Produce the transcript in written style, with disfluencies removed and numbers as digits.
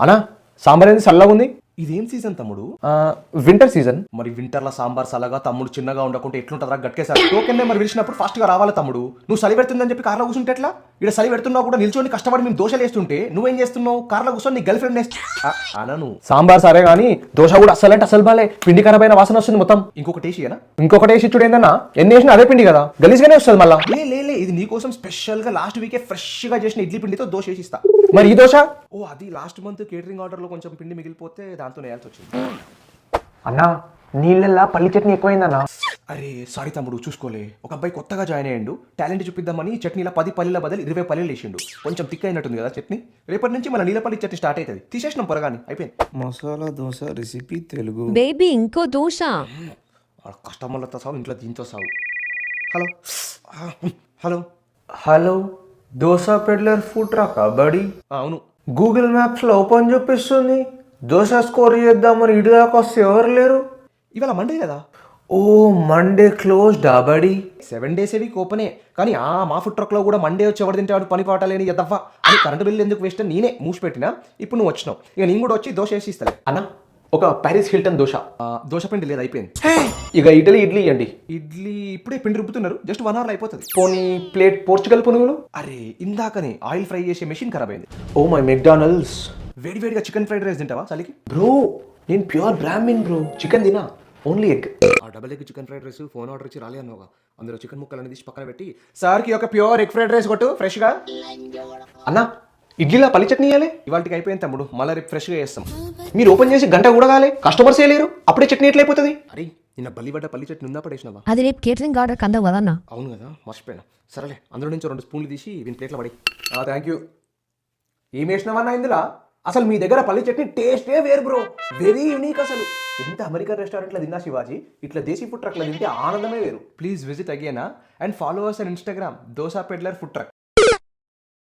అన్నా సాంబార్ ఏంది చల్లగా ఉంది. ఇదేం సీజన్ తమ్ముడు? Winter season. మరి వింటర్ల సాంబార్ సలగా తమ్ముడు చిన్నగా ఉండకుంటే ఎట్లుంటుందా గట్కేసారి టోకెన్ మరి విడిచినప్పుడు ఫాస్ట్ గా రావాలి తమ్ముడు. నువ్వు చలి పెడుతుందని చెప్పి కార్లో కూర్చుంటే ఎట్లా? ఇక్కడ చలి పెడుతున్నావు కూడా నిల్చొని కష్టపడి మేము దోశలు వేస్తుంటే నువ్వేం చేస్తున్నావు? కార్లో కూర్చొని నీ గర్ల్ ఫ్రెండ్ అనను. సాంబార్ సరే కానీ దోశ కూడా అస్సలంటే అసలు బాలే, పిండి ఖరాబైన వాసన వస్తుంది మొత్తం. ఇంకొకటి వేసియనా? ఇంకొకటి వేసి చూడు ఏందన్నా, ఎన్ని వేసినా అదే పిండి కదా, గలీజ్గానే వస్తుంది మళ్ళా. లే ఇది నీకోసం స్పెషల్ గా లాస్ట్ వీకే ఫ్రెష్ గా చేసిన ఇడ్లీ పిండితో దోశ వేసిస్తా. మరి ఈ దోశ? ఓ అది లాస్ట్ మంత్ కేటరింగ్ ఆర్డర్ లో కొంచెం పిండి మిగిలిపోతే దాంతో వేయాల్సి వచ్చింది. అన్నా నీళ్ళల్లా పల్లి చట్నీ ఎక్కువైందన్నా. అరే సారీ తమ్ముడు, చూసుకోలే. ఒక అబ్బాయి కొత్తగా జాయిన్ అయ్యిండు, టాలెంట్ చూపిద్దామని చట్నీలో 10 పల్లీల బదులు 20 పల్లీలు వేసిండు. కొంచెం తిక్ అయినట్టుంది కదా చట్నీ. రేపటి నుంచి మన నీలపల్లి చట్నీ స్టార్ట్ అవుతుంది. తీసేసినాం పొరగాని, అయిపోయింది. మసాలా దోశ రెసిపీ తెలుగు. బేబీ ఇంకో దోశ. కస్టమర్లతో సాగు, ఇంట్లో దీంతో సాగు. Hello hello hello, dosa peddler food truck బడి? అవును. గూగుల్ మ్యాప్స్ లో ఓపెన్ చూపిస్తుంది. దోశ స్కోర్ చేద్దామని ఇటు దాకా వస్తే ఎవరు లేరు. ఇవాళ మండే కదా? ఓ మండే క్లోజ్డ్ బడి? 7 days వీక్ ఓపెనే. కానీ మా ఫుడ్ ట్రక్ లో కూడా మండే వచ్చి ఎవరు తింటాడు పని పాటలేని ఎద్దవ్వా అని కరెంటు బిల్లు ఎందుకు వేస్ట్ నేనే మూసి పెట్టినా. ఇప్పుడు నువ్వు వచ్చినావు, ఇక నేను కూడా వచ్చి దోశ వేసి ఇస్తాను. అన్నా ఒక ప్యారిస్ హిల్టన్ దోశ. దోశ పిండి లేదు, అయిపోయింది. ఇక ఇడ్లీ ఇవ్వండి. ఇడ్లీ ఇప్పుడే పిండి రుబ్బుతున్నారు, జస్ట్ 1 hour అయిపోతుంది. పోనీ ప్లేట్ పోర్చుగల్ పునుగులు. అరే ఇందాకనే ఆయిల్ ఫ్రై చేసే మెషిన్ ఖరాబ్ అయింది. Oh my McDonald's. వేడివేడిగా చికెన్ ఫ్రైడ్ రైస్ తింటావా చలికి? బ్రో నేను ప్యూర్ బ్రాహ్మిన్ బ్రో, చికెన్ తినా, ఓన్లీ ఎగ్. ఆ double egg chicken fried rice phone order ఇచ్చి రాలే అన్నావుగా, అందులో చికెన్ ముక్కలు తీసి పక్కన పెట్టి సార్కి ఒక ప్యూర్ ఎగ్ ఫ్రైడ్ రైస్ కొట్టు ఫ్రెష్గా. అన్నా ఇడ్లీలా పల్లి చట్నీ ఇవ్వాలి. ఇవాళకి అయిపోయింది తమ్ముడు, మళ్ళీ రేపు ఫ్రెష్గా చేస్తాం. మీరు ఓపెన్ చేసి గంట కూడా కాలే, కస్టమర్స్ లేరు, అప్పుడే చట్నీ ఎట్లయిపోతుంది? అరే నిన్న బల్లిబడ్డ పల్లి చట్నీ ఉందా పడేసినావా? అది రేపు కేటరింగ్ ఆర్డర్ కందావు కదన్నా. అవును కదా, మర్చిపోయినా. సరేలే, అందులో నుంచి 2 స్పూన్లు తీసి వీని ప్లేట్లో పడి. Thank you. ఏం వేసినావన్నా ఇందులో? అసలు మీ దగ్గర పల్లి చట్నీ టేస్టే వేరు బ్రో, వెరీ యూనిక్. అసలు ఎంత అమెరికన్ రెస్టారెంట్లో తిన్నా శివాజీ, ఇట్లా దేశీ ఫుడ్ ట్రక్లో తింటే ఆనందమే వేరు. Please visit again and follow us on Instagram dosa peddler food truck.